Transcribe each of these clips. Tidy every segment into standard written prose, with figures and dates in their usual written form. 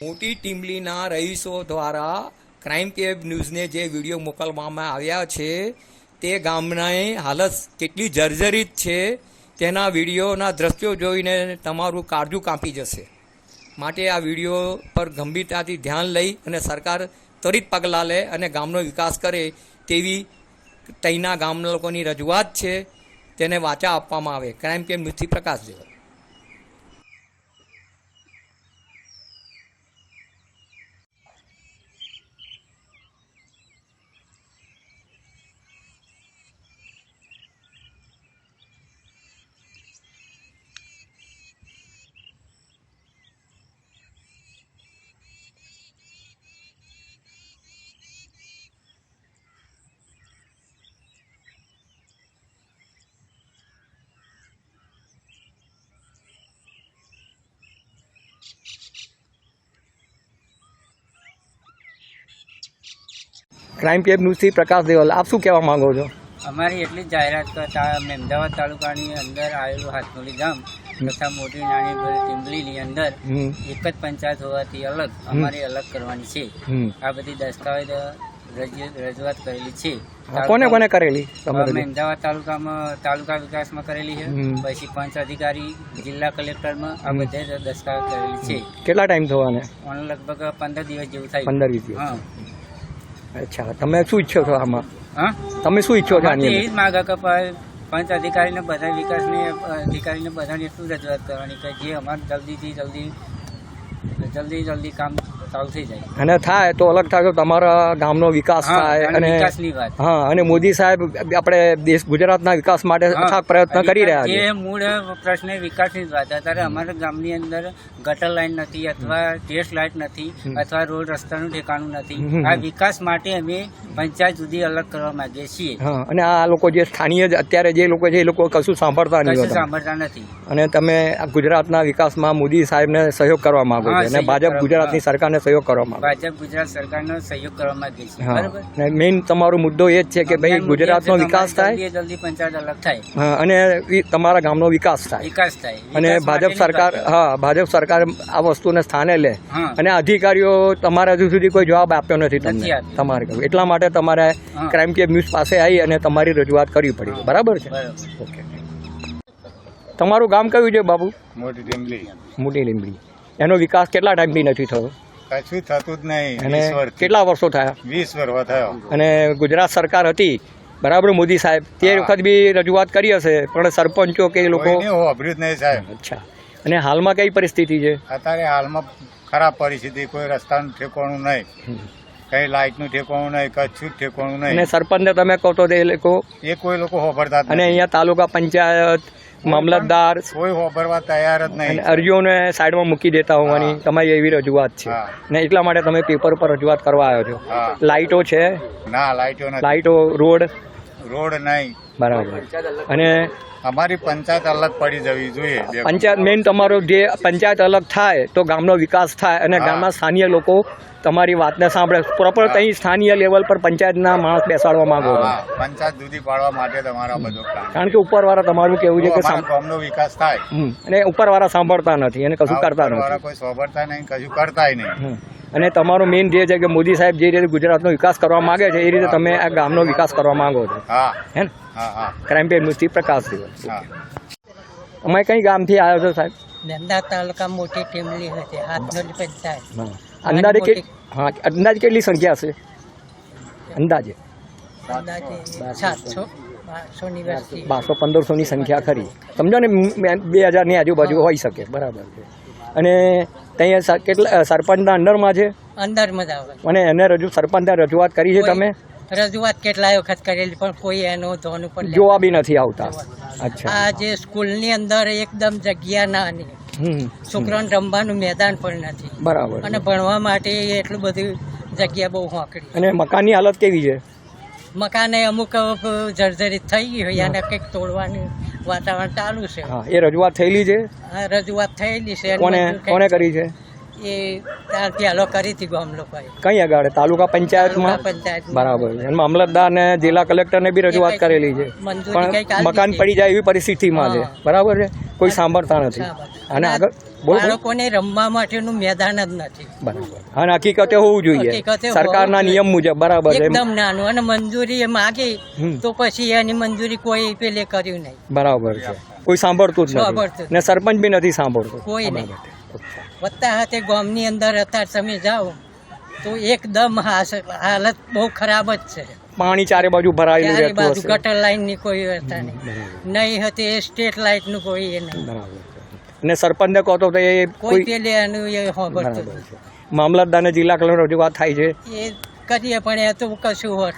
મોટી ટીમલીના રહીશો દ્વારા ક્રાઇમ કેબ ન્યૂઝને જે વિડીયો મોકલવામાં આવ્યા છે તે ગામની હાલત કેટલી જર્જરિત છે તેના વિડીયોના દ્રશ્યો જોઈને તમારું કાળજું કાપી જશે. માટે આ વિડીયો પર ગંભીરતાથી ધ્યાન લઈ અને સરકાર ત્વરિત પગલાં લે અને ગામનો વિકાસ કરે તેવી તઈના ગામના લોકોની રજૂઆત છે. તેને વાચા આપવામાં આવે. ક્રાઇમ કેબ ન્યૂઝથી પ્રકાશ દેવલ. ક્રાઇમ કેબ ન્યૂઝથી પ્રકાશ દેવલ. આપ શું કહેવા માંગો છો? અમારી એટલી જ જાહેરાત કરતા અમદાવાદ તાલુકાની અંદર આવેલું હાથનોલી ગામ તથા મોટી નાની ટીમ્બલીની અંદર એક જ પંચાયત હોવાથી અમારે અલગ કરવાની છે. આ બધી દસ્તાવેજ રજૂઆત કરેલી છે. કોને કોને કરેલી? અમદાવાદ તાલુકામાં તાલુકા વિકાસમાં કરેલી છે, પછી પંચ અધિકારી જિલ્લા કલેક્ટરમાં આ બધે દસ્તાવેજ કરેલી છે. કેટલા ટાઈમ થવાને? લગભગ 15 દિવસ જેવું થાય. 15 દિવસ. હા. અચ્છા, તમે શું ઈચ્છો છો આમાં? હા, તમે શું ઈચ્છો છો? એ જ માગ કે પંચ અધિકારીને બધા વિકાસની અધિકારીને બધાને એટલું રજૂઆત કરવાની કે જે અમારે જલ્દી કામ ચાલુ થઈ જાય અને થાય તો અલગ થાય તો તમારા ગામનો વિકાસ થાય. અને વિકાસની વાત. હા, અને મોદી સાહેબ આપણે દેશ ગુજરાતના વિકાસ માટે અથાગ પ્રયત્ન કરી રહ્યા છે. જે મૂળ પ્રશ્ન વિકાસની જ વાત. અત્યારે અમારા ગામની અંદર ગટર લાઈન નથી, અથવા ટેસ્ટ લાઇટ નથી, અથવા રોડ રસ્તાનું ઠેકાણું નથી. આ વિકાસ માટે અમે પંચાયત સુધી અલગ કરવા માંગીએ છીએ. અને આ લોકો જે સ્થાનીય અત્યારે જે લોકો છે એ લોકો કશું સાંભળતા નથી. અને તમે ગુજરાતના વિકાસમાં મોદી સાહેબને સહયોગ કરવા માંગો છો અને ભાજપ ગુજરાતની સરકારને સહયોગ કરવા માંગો. ભાજપ ગુજરાત સરકારનો સહયોગ કરવા માંગીએ છીએ. બરાબર. મેઇન તમારો મુદ્દો એ જ છે કે ભાઈ ગુજરાતનો વિકાસ થાય, જલ્દી પંચાયત અલગ થાય અને તમારા ગામનો વિકાસ થાય. અને ભાજપ સરકાર આ વસ્તુને સ્થાને લે. અને અધિકારીઓ તમારે હજુ સુધી કોઈ જવાબ આપ્યો નથી તમારે કહ્યું. એટલા માટે તમારે ક્રાઇમ કેબ ન્યૂઝ પાસે આવી અને તમારી રજૂઆત કરવી પડી. બરાબર છે? ઓકે. તમારું ગામ કયું છે બાબુ? મોટી ટીમ્બલી. મોટી લીંબડી. એનો વિકાસ કેટલા ટાઈમથી નથી થયો? કશું થતું જ નહીં. અને કેટલા વર્ષો થયા? 20 વર્ષ થયો. અને ગુજરાત સરકાર હતી બરાબર, મોદી સાહેબ તે વખત બી રજૂઆત કરી હશે, પણ સરપંચો કે લોકો વાપર્યું જ નહીં સાહેબ. અચ્છા. અને હાલમાં કઈ પરિસ્થિતિ છે? અત્યારે હાલમાં ખરાબ પરિસ્થિતિ. કોઈ રસ્તાનું ઠેકાણું નહીં, કઈ લાઇટનું ઠેકાણું નહીં, કશું જ ઠેકાણું નહીં. અને સરપંચને તમે કહો તો એ કોઈ લોકો હોભરતા. અને અહીંયા તાલુકા પંચાયત, મામલતદાર કોઈ હોભરવા તૈયાર જ નહીં. અરજીઓને સાઈડમાં મૂકી દેતા હોવાની તમારી એવી રજૂઆત છે. ને એટલા માટે તમે પેપર પર રજૂઆત કરવા આવ્યો છો. લાઇટો છે? ના, લાઇટો નથી. લાઇટો, રોડ નહીં. બરાબર. અને અમારી પંચાયત અલગ પડી જવી જોઈએ. પંચાયત મેઇન તમારો જે પંચાયત અલગ થાય તો ગામનો વિકાસ થાય અને ગામના સ્થાનીય લોકો તમારી વાતને સાંભળે. પ્રોપર ત્યાં સ્થાનીય લેવલ પર પંચાયતના માણસ બેસાડવા માંગો. પંચાયત સુધી પાડવા માટે તમારા બધો કારણ કે ઉપરવાળા તમારું કેવું છે કે ગામનો વિકાસ થાય, અને ઉપરવાળા સાંભળતા નથી અને કશું કરતા નથી. કોઈ સાંભળતા નહીં, કશું કરતાય નહીં. અને તમારો મેઇન ધ્યેય છે કે મોદી સાહેબ જે રીતે ગુજરાતનો વિકાસ કરવા માંગે છે એ રીતે તમે આ ગામનો વિકાસ કરવા માંગો છો. હે ને? ક્રાઇમ કેબ ન્યૂઝથી પ્રકાશ દેવલ. અમે કઈ ગામથી આવ્યો છો સાહેબ? અમદાવાદ તાલુકા મોટી ટીમ્બલી હતી, હાથનોલી પંચાયત. અંદાજે કેટલી સંખ્યા છે? અંદાજે 1200-1500 ની સંખ્યા ખરી. સમજો ને 2000 ની આજુબાજુ હોઈ શકે. બરાબર છે. અને ત્યાં કેટલા સરપંચના અંડરમાં છે? અંડરમાં જ આવે. અને એને સરપંચને રજૂઆત કરી છે તમે? રજૂઆત કેટલાય વખત કરેલી, પણ કોઈ એનો ધોન ઉપર જોવા બી નથી આવતા. અચ્છા. આ જે સ્કૂલની અંદર એકદમ જગ્યા નાની, છોકરાઓને રમવાનું મેદાન પણ નથી. બરાબર. અને ભણવા માટે એટલું બધું જગ્યા બહુ હોંકડી. અને મકાનની હાલત કેવી છે? મકાને અમુક જર્જરિત થઈ ગઈ હોય અને કંઈક તોડવાનું વાતાવરણ ચાલુ છે. એ રજૂઆત થયેલી છે? રજૂઆત થયેલી છે. કોને કરી છે? એ ત્યાર પહેલો કરી હતી ગામ લોકોએ કઈ આગળ તાલુકા પંચાયતમાં પંચાયત બરાબર છે અને મામલતદાર ને જિલ્લા કલેક્ટરને બી રજૂઆત કરેલી છે મંજૂરી કંઈક પણ આલી મકાન દીધી. પડી જાય એવી પરિસ્થિતિમાં છે હા. બરાબર છે કોઈ સાંભળતા નથી અને આગળ બોલો બોલો. બાળકોને રમવા માટેનું મેદાન જ નથી બરાબર અને હકીકતે હોવું જોઈએ હકીકતે હોવું સરકારના જોઈએ. નિયમ મુજબ બરાબર છે એકદમ નાનું અને મંજૂરી એ માગી હમ. તો પછી એની મંજૂરી કોઈ પેલે કર્યું નહીં બરાબર છે કોઈ સાંભળતું જ સાંભળતું નથી ને સરપંચ બી નથી સાંભળતું કોઈ આ નહીં. બાબતે. વત્તા હાથે ગામની અંદર અત્યારે તમે જાઓ તો એકદમ હાલત બહુ ખરાબ જ છે પાણી ચારે બાજુ ભરાયેલું ચારે રહેતું બાજુ હશે ગટર લાઈન ની કોઈ વ્યવસ્થા નહીં નહીં હતી સ્ટેટ લાઇટ નું કોઈ એ નહીં બરાબર છે. અને સરપંચને કહો તો એ કોઈ કોઈ પેલે એનું એ સાંભળતું બરાબર છે. મામલતદારને જિલ્લા કલેક્ટર રજૂઆત થાય છે એ કરીએ પણ એ તો કશું હોત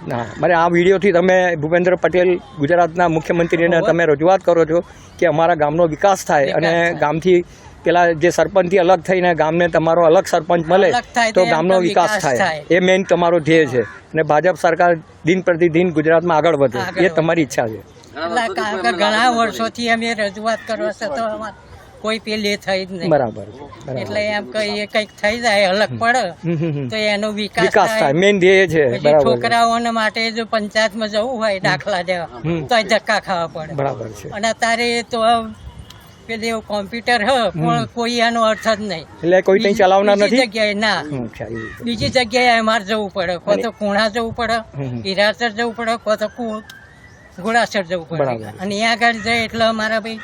ના મારે આ વિડીયોથી તમે ભૂપેન્દ્ર પટેલ ગુજરાતના મુખ્યમંત્રીને તમે રજૂઆત કરો છો કે અમારા ગામનો વિકાસ થાય અને થાય. ગામથી પેલા જે સરપંચથી અલગ થઈને ગામને તમારો અલગ સરપંચ મળે અલગ થાય તો તો એમ ગામનો તો વિકાસ વિકાસ થાય થાય. એ મેઇન તમારો ધ્યેય છે અને ભાજપ સરકાર દિન પ્રતિદિન ગુજરાતમાં આગળ વધે આગળ એ તમારી ઈચ્છા છે એટલે કારણ કે ઘણા વર્ષોથી અમે રજૂઆત કરવા છતાં અમારે કોઈ પેલે થઈ જ નહીં બરાબર છે, બરાબર. એટલે એમ કહીએ કંઈક થઈ જાય અલગ પડે તો એનો વિકાસ વિકાસ થાય થાય મેઇન ધ્યેય છે પછી બરાબર છે. છોકરાઓને માટે જો પંચાયતમાં જવું હોય દાખલા દેવા તો ધક્કા ખાવા પડે બરાબર છે અને અત્યારે તો પેલી એવું કોમ્પ્યુટર હ પણ કોઈ એનો અર્થ જ નહીં એટલે કોઈ ત્યાં ચલાવનાર બીજી નથી જગ્યાએ ના અચ્છા, એવું છે. બીજી જગ્યાએ અમારે જવું પડે કો તો કુણા જવું પડે હિરાસર જવું પડે કો તો ઘોડાસર જવું પડે બરાબર. અને ત્યાં આગળ જાય એટલે અમારા ભાઈ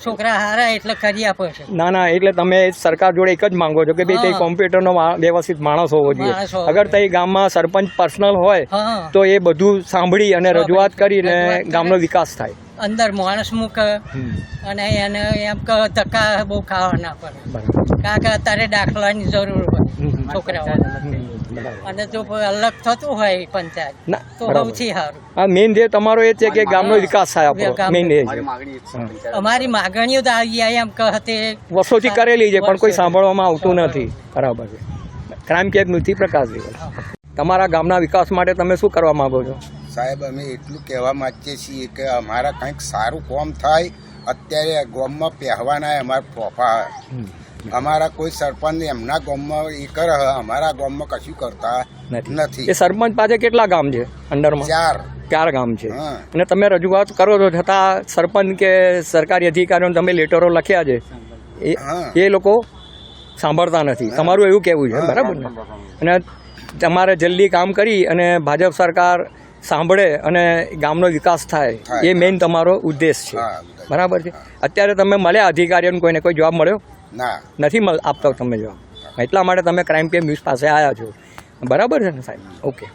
છોકરા હારા એટલે કરી આપે છે ના ના એટલે તમે સરકાર જોડે એક જ માંગો છો કે ભાઈ તે હા. કોમ્પ્યુટરનો વ્યવસ્થિત માણસ હોવો જોઈએ માણસ હોવો અગર જોઈએ. તે ગામમાં સરપંચ પર્સનલ હોય હા તો એ બધું સાંભળી અને રજૂઆત કરીને રજૂઆત કરે. ગામનો વિકાસ થાય અંદર માણસ મૂકે અને એને એમ કે ધક્કા બહુ ખાવા ના પડે બરાબર કારણ કે અત્યારે દાખલાની જરૂર હોય છોકરાઓ બરાબર. અને જો અલગ થતું હોય પંચાયત ના, તો બરાબર. સૌથી સારું આ મેઇન ધ્યેય તમારો એ જ છે કે ગામનો વિકાસ થાય આપણો ગામનો. મેઇન એ છે અમારી માગણીઓ તો આવી એમ કહતે વર્ષોથી કરેલી છે પણ કોઈ વર્ષોથી. સાંભળવામાં આવતું નથી બરાબર છે ક્રાઇમ કેબ નથી પ્રકાશ દિવસ તમારા ગામના વિકાસ માટે તમે શું કરવા માંગો છો સાહેબ અમે એટલું કહેવા માંગીએ છીએ કે અમારા કંઈક સારું કામ થાય અત્યારે ગામમાં પહેવાના અમારા ફોફા અમારા કોઈ સરપંચ એમના ગામમાં એ કરે અમારા ગામમાં કશું કરતા નથી એ સરપંચ પાસે કેટલા ગામ છે અંડરમાં 4 ગામ છે હા. અને તમે રજૂઆત કરો છો છતાં સરપંચ કે સરકારી અધિકારીઓને તમે લેટરો લખ્યા છે હા. એ લોકો સાંભળતા નથી તમારું એવું કહેવું છે બરાબર ને અને તમારે જલ્દી કામ કરી અને ભાજપ સરકાર સાંભળે અને ગામનો વિકાસ થાય એ મેઇન તમારો ઉદ્દેશ છે હા. બરાબર છે અત્યારે તમે મળ્યા અધિકારીઓને કોઈને કોઈ જવાબ મળ્યો ના નથી આપતા તમે જવાબ એટલા માટે તમે ક્રાઇમ કેમ ન્યૂઝ પાસે આવ્યા છો બરાબર છે ને સાહેબ ઓકે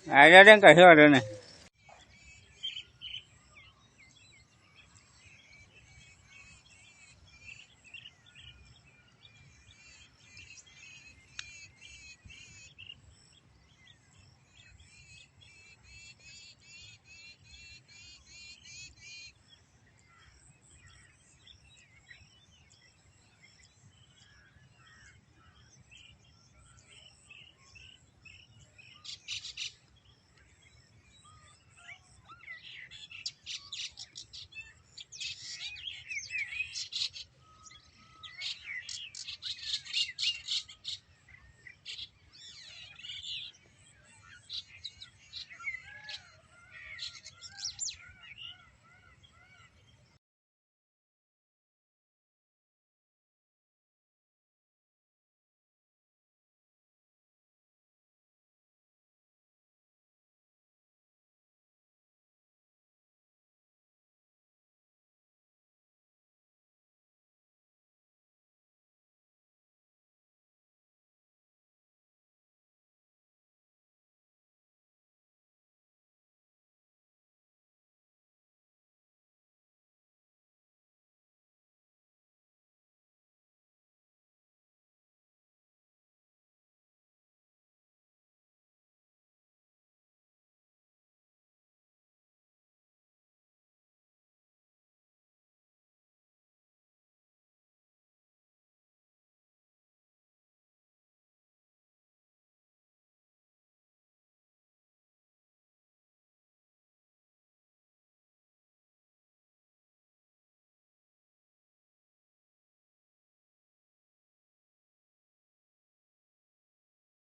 આવ્યા કશો વાંધો નહીં